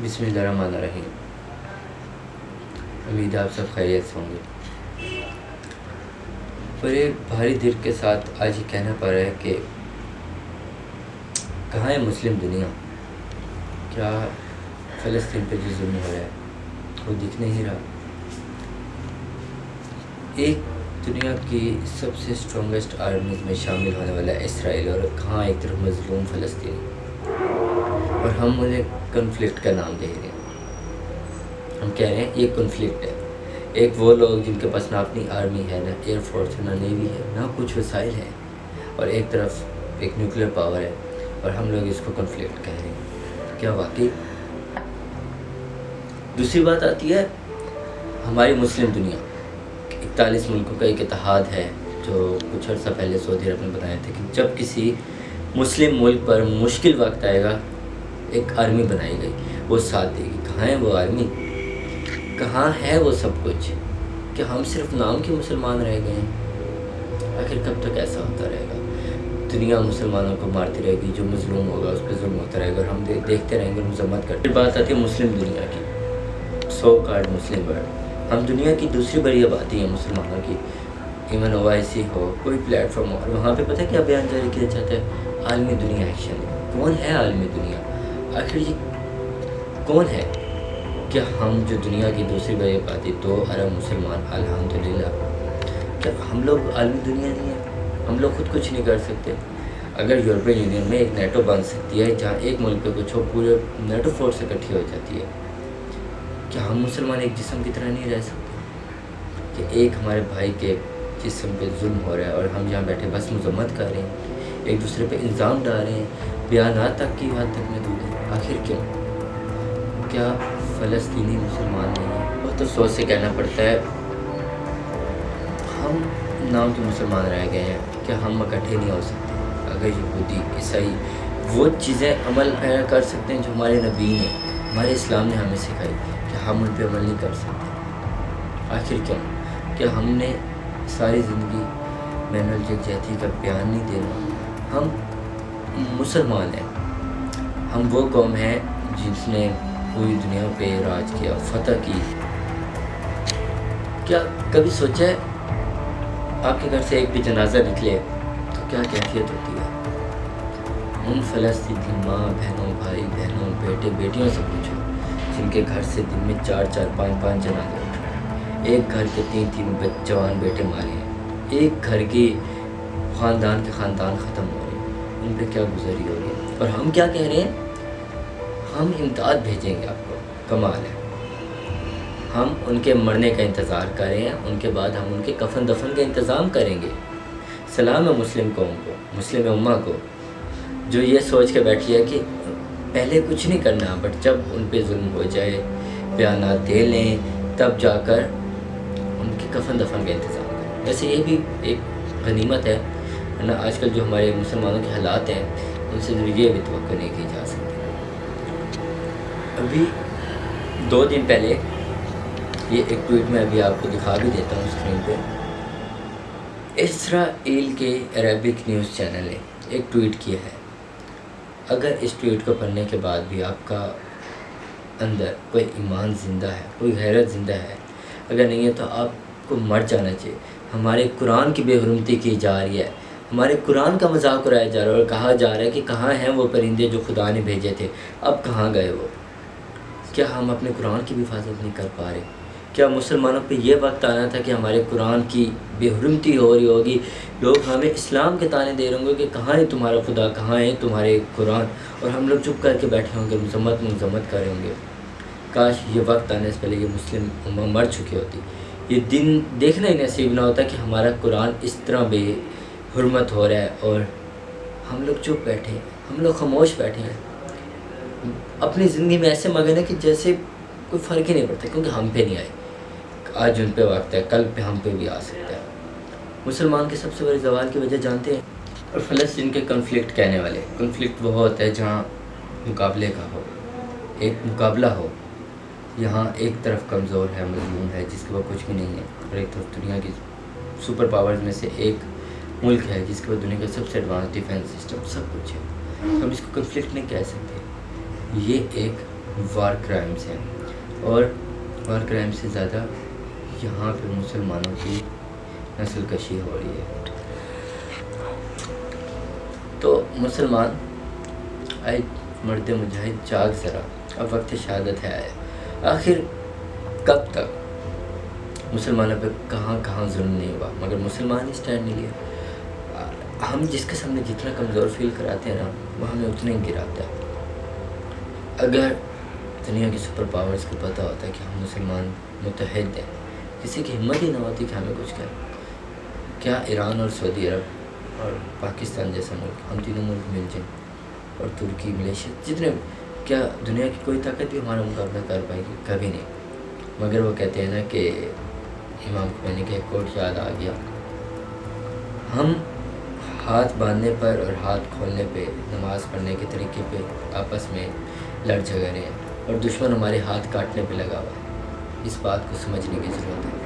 بسم اللہ الرحمن الرحیم۔ امید ہے آپ سب خیریت سے ہوں گے۔ بڑے بھاری دل کے ساتھ آج یہ کہنا پڑ رہا ہے کہ کہاں ہے مسلم دنیا؟ کیا فلسطین پہ جو ظلم ہو رہا ہے وہ دکھ نہیں رہا؟ ایک دنیا کی سب سے اسٹرانگسٹ آرمیز میں شامل ہونے والا ہے اسرائیل، اور کہاں ایک طرف مظلوم فلسطین، اور ہم انہیں کنفلکٹ کا نام دے رہے ہیں۔ ہم کہہ رہے ہیں یہ کنفلکٹ ہے۔ ایک وہ لوگ جن کے پاس نہ اپنی آرمی ہے، نہ ایئر فورس ہے، نہ نیوی ہے، نہ کچھ وسائل ہیں، اور ایک طرف ایک نیوکلیر پاور ہے، اور ہم لوگ اس کو کنفلکٹ کہہ رہے ہیں۔ کیا واقعی؟ دوسری بات آتی ہے ہماری مسلم دنیا، 41 ملکوں کا ایک اتحاد ہے، جو کچھ عرصہ پہلے سعودی عرب نے بتایا تھا کہ جب کسی مسلم ملک پر مشکل وقت آئے گا ایک آرمی بنائی گئی، وہ ساتھ دے گی۔ کہاں ہے وہ آرمی؟ کہاں ہے وہ سب کچھ؟ کہ ہم صرف نام کے مسلمان رہ گئے ہیں؟ آخر کب تک ایسا ہوتا رہے گا؟ دنیا مسلمانوں کو مارتی رہے گی، جو مظلوم ہوگا اس پہ ظلم ہوتا رہے گا، اور ہم دیکھتے رہیں گے، مذمت کرتے۔ پھر بات آتی ہے مسلم دنیا کی، سو کارڈ مسلم ورلڈ۔ ہم دنیا کی دوسری بڑی آبادی ہیں مسلمانوں کی، ایون OIC ہو، کوئی پلیٹ فارم ہو، اور وہاں پہ پتہ کیا بیان جاری کیا جاتا ہے؟ عالمی دنیا ایکشن۔ کون ہے عالمی دنیا؟ آخر یہ کون ہے؟ کہ ہم جو دنیا کی دوسری بڑی آبادی 2 ارب مسلمان، الحمدللہ، کیا ہم لوگ عالمی دنیا نہیں ہیں؟ ہم لوگ خود کچھ نہیں کر سکتے؟ اگر یورپین یونین میں ایک نیٹو بن سکتی ہے جہاں ایک ملک پہ کچھ ہو پورے نیٹو فورس اکٹھی ہو جاتی ہے، کیا ہم مسلمان ایک جسم کی طرح نہیں رہ سکتے؟ کہ ایک ہمارے بھائی کے جسم پہ ظلم ہو رہا ہے اور ہم یہاں بیٹھے بس مذمت کر رہے ہیں، ایک دوسرے پہ الزام ڈال رہے ہیں، بیانات تک کی حد تک محدود ہیں۔ آخر کیوں؟ کیا فلسطینی مسلمان نہیں ہیں؟ بہت افسوس سے کہنا پڑتا ہے ہم نام کے مسلمان رہ گئے ہیں۔ کیا ہم اکٹھے نہیں ہو سکتے؟ اگر یہودی، عیسائی وہ چیزیں عمل کر سکتے ہیں جو ہمارے نبی نے، ہمارے اسلام نے ہمیں سکھائی، کہ ہم ان پہ عمل نہیں کر سکتے؟ آخر کیوں؟ کہ ہم نے ساری زندگی بین الجہتی کا بیان نہیں دینا؟ ہم مسلمان ہیں، ہم وہ قوم ہیں جس نے پوری دنیا پہ راج کیا، فتح کی۔ کیا کبھی سوچا ہے آپ کے گھر سے ایک بھی جنازہ نکلے تو کیا کیفیت ہوتی ہے؟ ان فلسطینی ماں بہنوں، بھائی بہنوں، بیٹے بیٹیوں سے پوچھو جن کے گھر سے دن میں 4 5 جنازے اٹھ رہے ہیں، ایک گھر کے 3 جوان بیٹے مارے ہیں، ایک گھر کی خاندان کے خاندان ختم ہو رہے ہیں، ان پہ کیا گزری ہو رہی ہے؟ اور ہم کیا کہہ رہے ہیں؟ ہم امداد بھیجیں گے آپ کو۔ کمال ہے۔ ہم ان کے مرنے کا انتظار کر رہے ہیں، ان کے بعد ہم ان کے کفن دفن کا انتظام کریں گے۔ سلام ہے مسلم قوم کو، مسلم امہ کو، جو یہ سوچ کے بیٹھی ہے کہ پہلے کچھ نہیں کرنا، بٹ جب ان پہ ظلم ہو جائے، بیانات دے لیں، تب جا کر ان کے کفن دفن کا انتظام کریں۔ ویسے یہ بھی ایک غنیمت ہے، ورنہ آج کل جو ہمارے مسلمانوں کے حالات ہیں ان سے یہ بھی توقع نہیں کی جا سکتی۔ ابھی 2 دن پہلے یہ ایک ٹویٹ میں ابھی آپ کو دکھا بھی دیتا ہوں اسکرین پہ، اسرائیل کے عربک نیوز چینل نے ایک ٹویٹ کیا ہے۔ اگر اس ٹویٹ کو پڑھنے کے بعد بھی آپ کا اندر کوئی ایمان زندہ ہے، کوئی غیرت زندہ ہے، اگر نہیں ہے تو آپ کو مر جانا چاہیے۔ ہمارے قرآن کی بے حرمتی کی جا رہی ہے، ہمارے قرآن کا مذاق اڑایا جا رہا ہے، اور کہا جا رہا ہے کہ کہاں ہیں وہ پرندے جو خدا نے بھیجے تھے، اب کہاں گئے وہ؟ کیا ہم اپنے قرآن کی بھی حفاظت نہیں کر پا رہے؟ کیا مسلمانوں پہ یہ وقت آنا تھا کہ ہمارے قرآن کی بے حرمتی ہو رہی ہوگی، لوگ ہمیں اسلام کے طعنے دے رہے ہوں گے کہ کہاں ہے تمہارا خدا، کہاں ہے تمہارے قرآن، اور ہم لوگ چپ کر کے بیٹھے ہوں گے، مذمت کر رہے ہوں گے؟ کاش یہ وقت آنے سے پہلے یہ مسلم امہ مر چکی ہوتی، یہ دن دیکھنا ہی نصیب نہ ہوتا کہ ہمارا قرآن اس طرح بے حرمت ہو رہا ہے، اور ہم لوگ چپ بیٹھے ہیں، ہم لوگ خاموش بیٹھے ہیں، اپنی زندگی میں ایسے مگن ہے کہ جیسے کوئی فرق ہی نہیں پڑتا، کیونکہ ہم پہ نہیں آئے۔ آج ان پہ وقت ہے، کل پہ ہم پہ بھی آ سکتا ہے۔ مسلمان کے سب سے بڑے زوال کی وجہ جانتے ہیں؟ اور فلسطین کے کنفلکٹ کہنے والے، کنفلکٹ وہ ہوتا ہے جہاں مقابلے کا ہو، ایک مقابلہ ہو، یہاں ایک طرف کمزور ہے، مظلوم ہے، جس کے پاس کچھ بھی نہیں ہے، اور ایک طرف دنیا کی سپر پاورز میں سے ایک ملک ہے جس کے پاس دنیا کا سب سے ایڈوانس ڈیفینس سسٹم، سب کچھ ہے۔ ہم اس کو کنفلکٹ نہیں کہہ سکتے، یہ ایک وار کرائمز ہیں، اور وار کرائم سے زیادہ یہاں پہ مسلمانوں کی نسل کشی ہو رہی ہے۔ تو مسلمان آئے مرد مجاہد جاگ ذرا، اب وقت شہادت ہے آیا۔ آخر کب تک مسلمانوں پہ کہاں کہاں ظلم نہیں ہوا، مگر مسلمان ہی اسٹینڈ نہیں لیا۔ ہم جس کے سامنے جتنا کمزور فیل کراتے ہیں نا، وہ ہمیں اتنا ہی گراتا ہے۔ اگر دنیا کی سپر پاورز کو پتہ ہوتا ہے کہ ہم مسلمان متحد ہیں، کسی کی ہمت ہی نہ ہوتی کہ ہمیں کچھ کریں۔ کیا ایران اور سعودی عرب اور پاکستان جیسا ملک، ہم تینوں ملک مل جائیں، اور ترکی، ملیشیا، جتنے، کیا دنیا کی کوئی طاقت بھی ہمارا مقابلہ کر پائے گی؟ کبھی نہیں۔ مگر وہ کہتے ہیں نا کہ امام خمینی کا ایک کوٹ یاد آ گیا، ہم ہاتھ باندھنے پر اور ہاتھ کھولنے پہ، نماز پڑھنے کے طریقے پہ آپس میں لڑ جھگڑ رہے ہیں، اور دشمن ہمارے ہاتھ کاٹنے پہ لگا ہوا ہے۔ اس بات کو سمجھنے کی ضرورت ہے۔